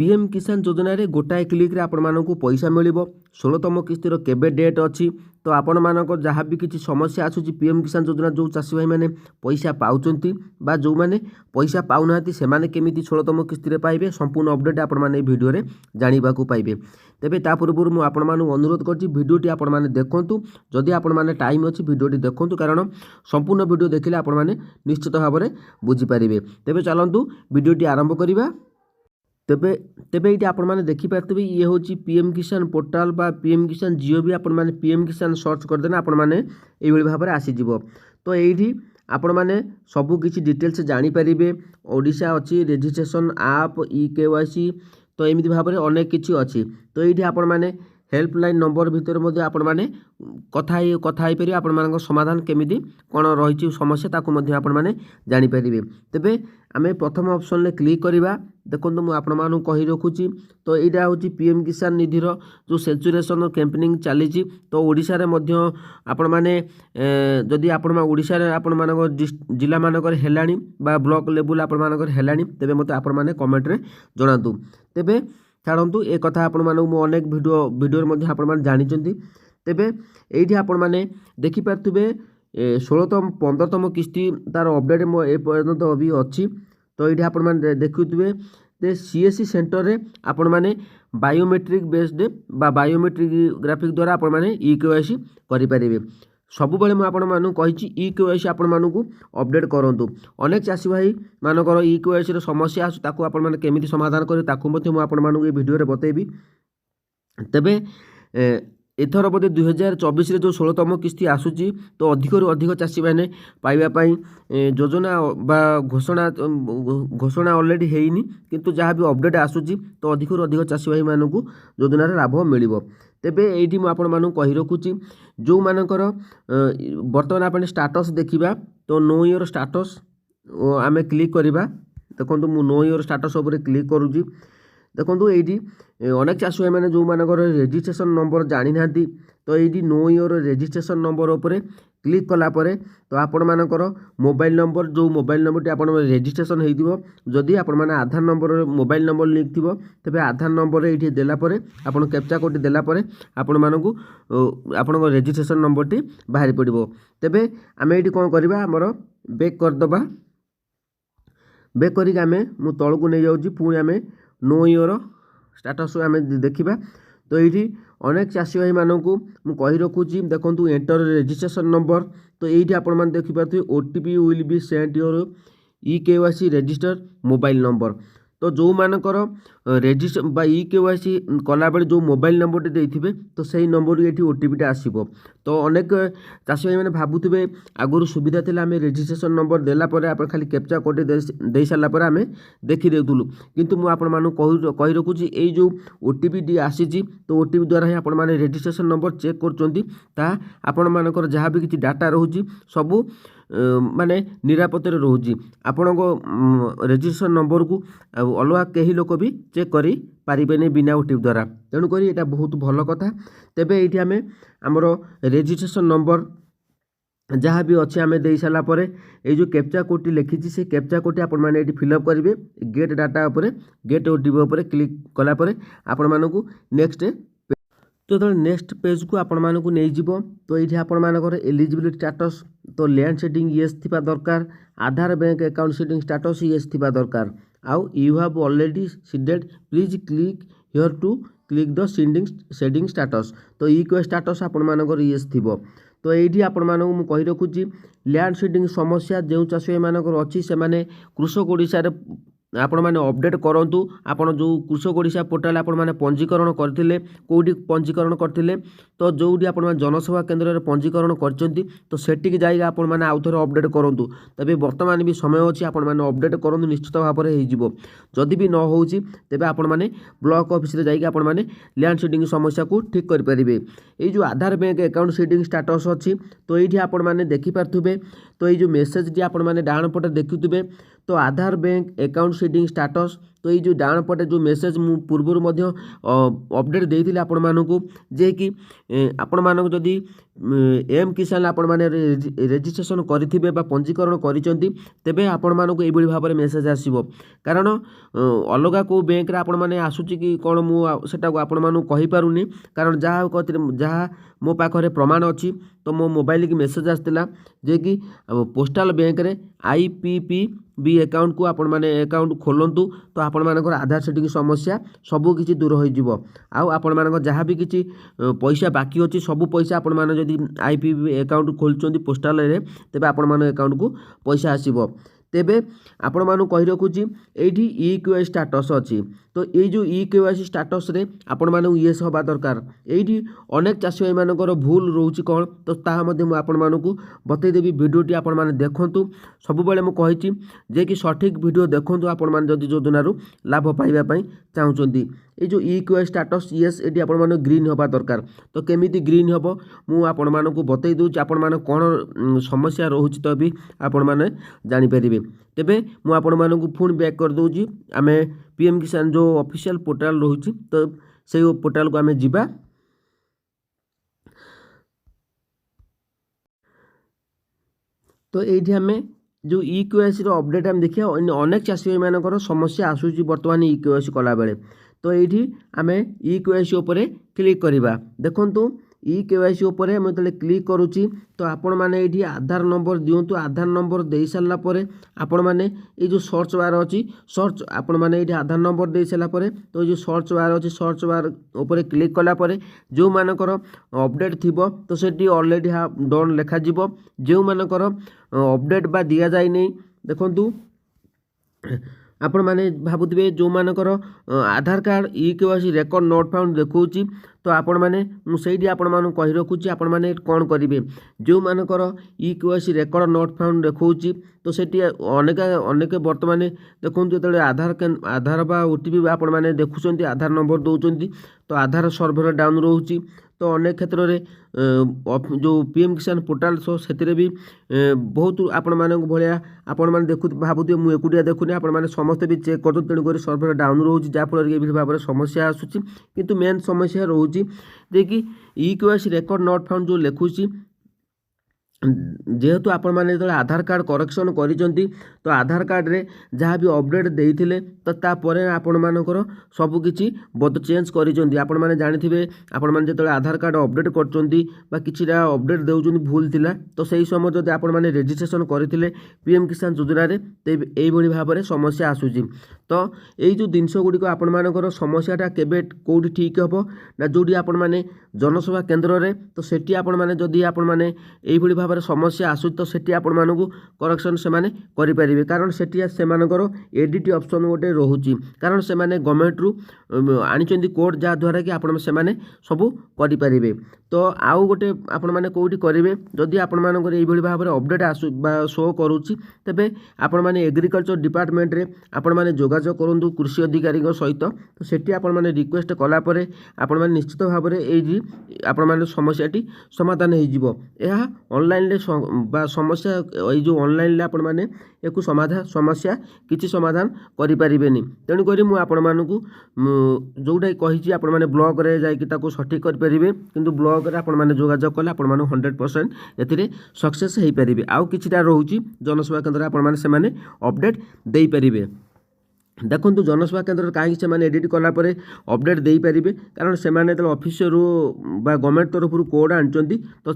PM किसान योजना रे गोटाए क्लिक रे आपण मानकु पैसा मिलिबो 16तम किस्तिर केबे डेट अछि तो आपण मानक जहाँ भी किसी समस्या आसुची पीएम किसान योजना जो चाषी भाई मैंने पैसा पाउचंती बा जो मैंने पैसा पाउनाहांती से माने केमिति 16तम किस्ती रे पाइबे संपूर्ण अपडेट आपण माने भिडियो रे जानिबाकू पाइबे। तेबे ता पूर्व मु आपण मानू अनुरोध करछि भिडियोटी आपण माने देखंतु जदि आपण माने टाइम अछि भिडियोटी देखंतु कारण संपूर्ण भिडियो देखिले आपण माने निश्चित भाव में बुझी पारिबे। तेबे चलंतु भिडियोटी आरंभ करिबा। तेबे तेबे ये आपण मैंने देखिपारे ये हूँ पीएम किसान पोर्टाल बा पीएम किसान जियो भी आपण मैंने पीएम किसान सर्च करदेना आपण मैंने ये भाव में आसीज तो ये आपण मैंने सबू किसी डिटेल्स जानीपारे ओडिशा अच्छी रेजिस्ट्रेशन आप ई केवाईसी तो एमती भाव में अनेक किसी अच्छी तो ये आपण मैंने हेल्पलाइन नंबर भितर मध्य आपण मैंने कथा पारे आपण मान समाधान केमिति कौन रही समस्या ताकू मध्य आपण मैंने जानीपारे। तेबे आमे प्रथम ऑप्शन ले क्लिक करिबा। देखंतु मु आपण मानु कहि रखुची तो एटा होची पीएम किसान निधिर जो सेचुरेशन कैंपेनिंग चली तो ओडिशा रे मध्य आपण माने जदि आपण ओडिशा रे आपण मानक जिला मानकर हेलानी बा ब्लॉक लेवल आपण मानकर हेलानी तेबे मते आपण माने कमेंट रे जणातु। तेबे छाड़ू ए कथा आपण मानक मु अनेक वीडियो मध्य आपण माने जानिचंती। तेबे एठी आपण माने देखि पारथुबे 16तम 15तम किस्ती तार अपडेट मो ए पर्यंत अभी अच्छी तो ये आपण माने देखुथिबे जे सीएससी सेंटर रे आपण माने बायोमेट्रिक बेस्ड बा बायोमेट्रिक ग्राफिक द्वारा आपण माने ई केवाईसी करि परिबे। सबु बेले मु आपण मानु कहिछि ई केवाईसी आपण मानकु अपडेट करंतु। अनेक चाषी भाई मानकर ई केवाईसी रो समस्या आसु ताकू आपण माने केमिति समाधान करे ताकू मते मु आपण मानकु ए वीडियो रे बतेबी। तेबे एथर बोधे 2024 रे जो 16तम किस्ती आसुची तो अधिक अधिक चाषी मैंने पाइबापी योजना बा घोषणा ऑलरेडी हेनी किंतु जहाँ भी अपडेट आसुची तो अधिक अधिक चाषी भाई मानू योजना लाभ मिल। तेबे एठी मु आपण मानू कहि रखुची जो मानकर वर्तमान आपण स्टाटस देखिबा तो नो योर स्टाटस आमे क्लिक करिबा। देखंतु मु नो योर स्टाटस ऊपर क्लिक करूची। देखो ये अनेक चाषी मैंने जो मानकर रेजिस्ट्रेशन नंबर जानी ना तो ये नो योर रेजिस्ट्रेशन नंबर उपर क्लिक कलापर तो आपण मानकर मोबाइल नंबर जो मोबाइल नंबर आप रेजिस्ट्रेशन होती जदि आपण मैंने आधार नंबर मोबाइल नंबर लिंक थी तेज आधार नंबर ये देलापर आप कैप्चा कोड देलापर आपण मानक आपण रेजिस्ट्रेशन नंबर टी बाहरी पड़ो। तेबे आम ये कौन करवा आमर बैक करदे बैक करके आम मु तलू नहीं जाऊँगी पुणी आम नो योर स्टाटस आम देखा तो ये अनेक चाषी भाई मानक मु कहि रखुची देखंतु एंटर रेजिस्ट्रेशन नंबर तो ये आपण मैंने देखिपे OTP will be sent your e KYC register mobile number तो जो मानकर रेजिस्टर बा ई केवाईसी कला बेले जो मोबाइल नंबर देइथिबे तो सही नंबर ये ओटीपी आसीबो। तो अनेक चाषी भाई मैंने भावुवे आगुरी सुविधा थिला आम रेजिस्ट्रेशन नंबर देला परे आप खाली कैप्चा कोड दे सारा पर आम देखी देउथुलु किंतु मु आपण मानु कहि रखुची ए जो ओटीपी डी आसीची तो ओटीपी द्वारा ही आपण माने रेजिस्ट्रेशन नंबर चेक करचंती ता आपण मानकर जहाँ भी किछि डाटा रहूची सबू माने निरापत्ता रोची आपण रेजिस्ट्रेशन नंबर को अलग कहीं लोक भी चेक करी पारिबेनी बिना ओटीपी द्वारा तेणुक ये बहुत भल कथा। तेबे ये आम आमर रेजिस्ट्रेशन नंबर जहाँ भी अच्छे आम दे सारापर ये जो कैप्चा कोड लिखी से कैप्चा कोड आपण मैंने फिलअप करेंगे गेट डाटा उपर गेट ओटीपी उपर क्लिक कलापर आपण मानक नेक्स्ट तो जो नेक्स्ट पेज को आपण मानक नहीं जीवो तो ये आपण मानकर एलिजिबिलिटी स्टाटस तो लैंड सेटिंग येस थिबा दरकार Aadhaar bank account seeding status yes थिबा दरकार आउ you have already seeded please click here to click the seeding status तो ई को स्टाटस आपण मानकर येस थिबो। तो ये आपण मानक मु कहि रखुची लैंड सेटिंग समस्या जो चाषी मानकर अच्छी से माने कृषक ओडिशा आपण माने अपडेट करंतु आपण जो कृषक ओडिशा पोर्टाल आपण माने पंजीकरण करथिले कोडी पंजीकरण करथिले तो जोडी आपण माने जनसेवा केंद्र रे पंजीकरण करचंती तो सेटिक जाइगा आपण माने आउथर अपडेट करंतु। तबे वर्तमान भी समय अछि आपण माने अपडेट करंतु निश्चित भाव में हो जिवो जदि भी न होउची तेबे आपण माने ब्लॉक ऑफिस रे जाइगा आपण माने लैंड सेटिंग समस्या को ठीक कर परिबे। ए जो आधार बैंक अकाउंट सेटिंग स्टाटस अछि तो एठी आपण माने देखि पारथुबे तो ये जो मेसेज टी आपण माने डाण पटे देखुथिबे तो आधार बैंक अकाउंट सेटिंग स्टाटस तो ये डाण पटे जो मेसेज मु पूर्व अपडेट देती आपण मानक जे कि आपण मानक जदि एम किसान आपण माने रेजिस्ट्रेशन करिथिबे बा पंजीकरण करिसंती तेबे आपण मानक एबोली भाबरे मेसेज आसीबो कारण अलगा को बैंक रे आपण माने आसुची कि कोन मु सेटा को आपण मानक कहि पारुनी कारण जहाँ मो पाखरे प्रमाण अच्छी तो मो मोबाइल की मेसेज आसला जे कि पोस्टाल बैंक रे IPPB अकाउंट को आपण माने अकाउंट खोलंतु तो आपण मानकर आधार सेटिंग समस्या सबू किछि दूर हो जिवो आउ आपण मानकर जहाँ भी किछि पैसा बाकी अछि सबू पैसा आपण माने जदि IPPB अकाउंट खोलचंती पोस्टाल रे तेबे आपण माने अकाउंट को पैसा आसीबो तेबे आपण मानु कहि रखुची एठी EKYC स्टेटस अछि तो ये जो EKYC स्टेटस रे आपण मानु येस होबा दरकार एठी अनेक चाषी भाई मानकर भूल रोची कोन तो ताहा मध्ये मु आपण मानकु बतै देबी वीडियोटी आपण माने देखंतु सब बेले मु कहिची जे कि सठिक वीडियो देखंतु आपण माने जदि योजनारू लाभ पाइबा पई चाहुचंती ये जो EKYC स्टेटस येस एठी आपण माने ग्रीन होबा दरकार तो केमिति ग्रीन होबो मु आपण मानकु बतै दउची आपण माने कोन समस्या रोहुची तो भी आपण माने जानि परिबे तेबे मु आपण मानकु फोन बैक कर दउची आमे PM किसान जो ऑफिशियल पोर्टल रोहुची तो से पोर्टल को आमे जिबा तो ये आम जो EKYC अपडेट आम देखिए अनेक चाषी भाई मानकर समस्या आसूची बर्तमान EKYC कला बेले तो ये आम EKYC उपरे क्लिक करवा देखंतु EKYC उपरे मैं तले क्लिक करुच्ची तो आपण माने ये आधार नंबर दिंतु आधार नंबर दे सारा पर आपण माने ये जो सर्च बार अच्छी सर्च आपण माने ये आधार नंबर दे सारा पर तो ये सर्च बार अच्छी सर्च बार उपरे क्लिक कला पर जो मानकर अपडेट थिबो तो सेठी ऑलरेडी डन लेखा जिवो जो मानकर अपडेट बा दिया जाय नै देखंतु आपण माने भाबुथिबे जो मानकर Aadhaar card EKYC record not found देखौची तो आपण माने मु सेठी आपण मानु कहि रखुची आपण माने कोन करिवे जो मानकर EKYC रेकर्ड नोट फाउंड देखौची तो सेठी अनेक वर्तमान देखंतु जेतले आधार बा OTP आपण माने देखुचंती आधार नंबर दउचंती तो आधार सर्वर डाउन रहउची तो अनेक क्षेत्र रे जो PM किसान पोर्टाल से भी बहुत आपण मानक भलिया आपण माने देखु भाबुते मु एकुटिया देखुनी आपण माने समस्त भी चेक करतो तेणु करी सर्वर डाउन रहउची जा फल रे एभि भाबरे समस्या आसुची किंतु मेन समस्या रहउची जे कि EKYC रेकर्ड नॉट फाउंड जो लेखुची जेहेतु आपण माने जो आधार कार्ड करेक्शन करिसंती तो आधार कार्ड रे जहाँ भी अपडेट देइथिले तो ता परे आपण मानकर सब किछि बद चेंज करिसंती आपण माने जानिथिबे आपण माने जेतले आधार कार्ड अपडेट करचंती बा किछिरा अपडेट देउचंती भूल थिला तो सही समय जदि आपण माने रजिस्ट्रेशन करिथिले PM किसान योजना रे एई भली भाबरे समस्या आसुची तो एई जो जिनस गुडी आपण मानकर समस्याटा केबे कोठी ठीक हबो ना जोडी आपण माने जनसेवा केंद्र रे तो सेठी आपण माने जदि आपण माने एई भली भाबरे समस्या आसु तो सेठी आपण मानकु करेक्शन से माने करि परिबे कारण सेठी से मानकर एडिट ऑप्शन गोटे रहउची कारण से माने गवर्नमेंट रु आनिचंदी कोड जा द्वारा कि आपण से माने सब करि परिबे तो आउ गोटे आपण माने कोठी करिवे जदि आपण मानकर एई भली भाबरे अपडेट आसु बा शो करूची तबे आपण माने एग्रीकल्चर डिपार्टमेंट रे आपण माने जोगाजोग करंतु कृषि अधिकारी सहित तो सेठी आपण माने रिक्वेस्ट कला परे आपण माने निश्चित भाबरे एई आपण माने समस्याटी समाधान हो जिवो एहा ऑनलाइन ले बा समस्या ए जो ऑनलाइन ले आपण माने एको समाधान समस्या किछि समाधान करि परिबेनी तेणु करी मु आपण मानकु जोडा कहिछि आपण माने ब्लॉग रे जाय कि ताको सठिक कर परिबे किंतु ब्लॉग रे आपण माने जोगाजोग कले आपण माने 100% एथिरे सक्सेस हेई परिबे आउ किछिटा रहउची जनसेवा केंद्र आपण माने से माने अपडेट देई परिबे देखो जनसेवा केंद्र कहीं से एडिट कलापर अपडेट दे पारे कारण से ऑफिसर बा गवर्नमेंट तरफ कोड आनी तो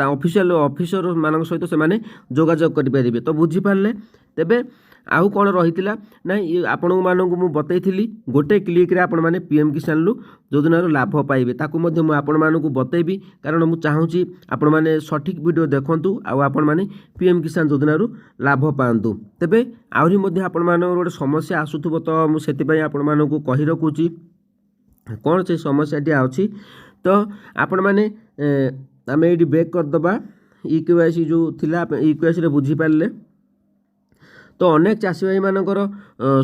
ऑफिशियल ऑफिसर मान सहित से जोगाजोग करें तो बुझीपारे तेबे आउ कौन रही ना आपण मानक मु बतई गोटे क्लिक रे आपण माने PM किसान योजनार लाभ पाइबे ताकू मध्य मु आपण मानक बतैबी कारण मु चाहूँगी आपण माने सठिक वीडियो देखंतु आउ आपण माने PM किसान योजनार लाभ पांतु तेबे आउरी मध्य आपण मानक गोटे समस्या आसुथबो तो मु सेति पई आपण मानक कहि रखुची कौन से समस्याटी आछि तो आपण माने आमे एडी बैक कर दबा EKYC जो थिला EKYC रे बुझी पारले तो अनेक चाषी भाई मानकर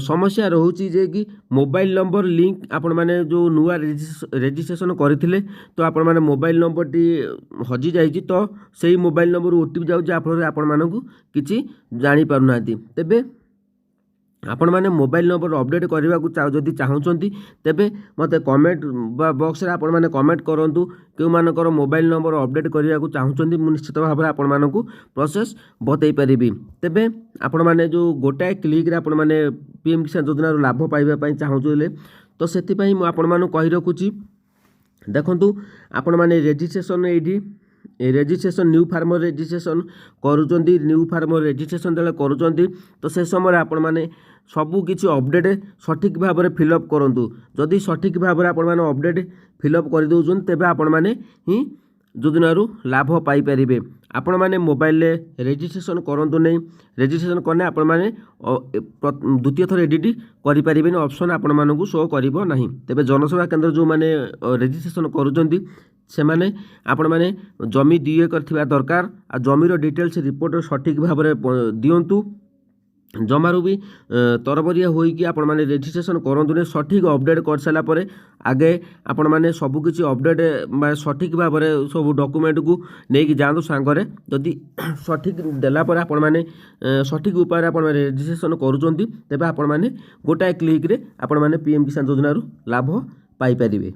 समस्या रोचे जे कि मोबाइल नंबर लिंक आपण माने जो नुआ रजिस्ट्रेशन करथिले तो आपण माने मोबाइल नंबर टी हजी जाइछि तो सेही मोबाइल नंबर OTP जाउ जे आपण मानकु किछि जानि पारु नाथि तेबे ଆପଣମାନେ ମୋବାଇଲ ନମ୍ବର ଅପଡେଟ୍ କରିବାକୁ ଯଦି ଚାହୁଁଛନ୍ତି ତେବେ ମୋତେ କମେଣ୍ଟ ବକ୍ସରେ ଆପଣମାନେ କମେଣ୍ଟ କରନ୍ତୁ କେଉଁମାନଙ୍କର ମୋବାଇଲ ନମ୍ବର ଅପଡେଟ୍ କରିବାକୁ ଚାହୁଁଛନ୍ତି। ମୁଁ ନିଶ୍ଚିତ ଭାବରେ ଆପଣମାନଙ୍କୁ ପ୍ରୋସେସ୍ ବତେଇ ପାରିବି। ତେବେ ଆପଣମାନେ ଯେଉଁ ଗୋଟାଏ କ୍ଲିକ୍ରେ ଆପଣମାନେ PM କିଷାନ ଯୋଜନାରୁ ଲାଭ ପାଇବା ପାଇଁ ଚାହୁଁଥିଲେ ତ ସେଥିପାଇଁ ମୁଁ ଆପଣମାନଙ୍କୁ କହି ରଖୁଛି। ଦେଖନ୍ତୁ ଆପଣମାନେ ରେଜିଷ୍ଟ୍ରେସନ୍ ଏଇଠି ରେଜିଷ୍ଟ୍ରେସନ୍ ନ୍ୟू फार्मर ରେଜିଷ୍ଟ୍ରେସନ୍ କରୁଛନ୍ତି। ନ୍ୟू फार्मर ରେଜିଷ୍ଟ୍ରେସନ୍ ଯେତେବେଳେ କରୁଛନ୍ତି ତ ସେ ସମୟରେ ଆପଣମାନେ ସବୁ କିଛି ଅପଡେଟ୍ ସଠିକ୍ ଭାବରେ ଫିଲ୍ଅପ୍ କରନ୍ତୁ। ଯଦି ସଠିକ୍ ଭାବରେ ଆପଣମାନେ ଅପଡେଟ୍ ଫିଲ୍ଅପ୍ କରିଦେଉଛନ୍ତି ତେବେ ଆପଣମାନେ ହିଁ ଯୋଜନାରୁ ଲାଭ ପାଇପାରିବେ। ଆପଣମାନେ ମୋବାଇଲରେ ରେଜିଷ୍ଟ୍ରେସନ୍ କରନ୍ତୁ ନାହିଁ। ରେଜିଷ୍ଟ୍ରେସନ୍ କଲେ ଆପଣମାନେ ଦ୍ୱିତୀୟ ଥର ଏଡ଼ିଟ୍ କରିପାରିବେନି, ଅପସନ୍ ଆପଣମାନଙ୍କୁ ଶୋ କରିବ ନାହିଁ। ତେବେ ଜନସେବା କେନ୍ଦ୍ର ଯେଉଁମାନେ ରେଜିଷ୍ଟ୍ରେସନ୍ କରୁଛନ୍ତି ସେମାନେ ଆପଣମାନେ ଜମି 2 ଏକର ଥିବା ଦରକାର। ଆଉ ଜମିର ଡିଟେଲ୍ସ ରିପୋର୍ଟ ସଠିକ୍ ଭାବରେ ଦିଅନ୍ତୁ। ଜମାରୁ ବି ତରବରିଆ ହୋଇକି ଆପଣମାନେ ରେଜିଷ୍ଟ୍ରେସନ୍ କରନ୍ତୁନି। ସଠିକ୍ ଅପଡେଟ୍ କରିସାରିଲା ପରେ ଆଗେ ଆପଣମାନେ ସବୁକିଛି ଅପଡେଟ୍ ସଠିକ୍ ଭାବରେ ସବୁ ଡକୁମେଣ୍ଟକୁ ନେଇକି ଯାଆନ୍ତୁ ସାଙ୍ଗରେ। ଯଦି ସଠିକ୍ ଦେଲା ପରେ ଆପଣମାନେ ସଠିକ୍ ଉପାୟରେ ଆପଣମାନେ ରେଜିଷ୍ଟ୍ରେସନ୍ କରୁଛନ୍ତି ତେବେ ଆପଣମାନେ ଗୋଟାଏ କ୍ଲିକ୍ରେ ଆପଣମାନେ PM କିଷାନ ଯୋଜନାରୁ ଲାଭ ପାଇପାରିବେ।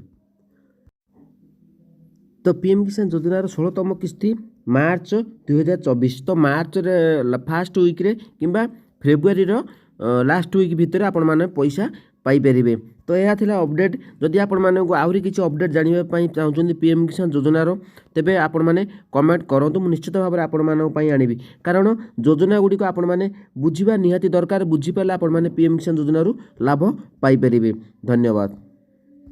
ତ PM କିଷାନ ଯୋଜନାର 16ତମ କିସ୍ତି ମାର୍ଚ୍ଚ 2024 ତ ମାର୍ଚ୍ଚରେ ଫାର୍ଷ୍ଟ ୱିକ୍ରେ କିମ୍ବା ଫେବୃଆରୀର ଲାଷ୍ଟ ୱିକ୍ ଭିତରେ ଆପଣମାନେ ପଇସା ପାଇପାରିବେ। ତ ଏହା ଥିଲା ଅପଡେଟ୍। ଯଦି ଆପଣମାନଙ୍କୁ ଆହୁରି କିଛି ଅପଡେଟ୍ ଜାଣିବା ପାଇଁ ଚାହୁଁଛନ୍ତି PM କିଷାନ ଯୋଜନାର ତେବେ ଆପଣମାନେ କମେଣ୍ଟ କରନ୍ତୁ। ମୁଁ ନିଶ୍ଚିତ ଭାବରେ ଆପଣମାନଙ୍କ ପାଇଁ ଆଣିବି, କାରଣ ଯୋଜନା ଗୁଡ଼ିକ ଆପଣମାନେ ବୁଝିବା ନିହାତି ଦରକାର। ବୁଝିପାରିଲେ ଆପଣମାନେ PM କିଷାନ ଯୋଜନାରୁ ଲାଭ ପାଇପାରିବେ। ଧନ୍ୟବାଦ।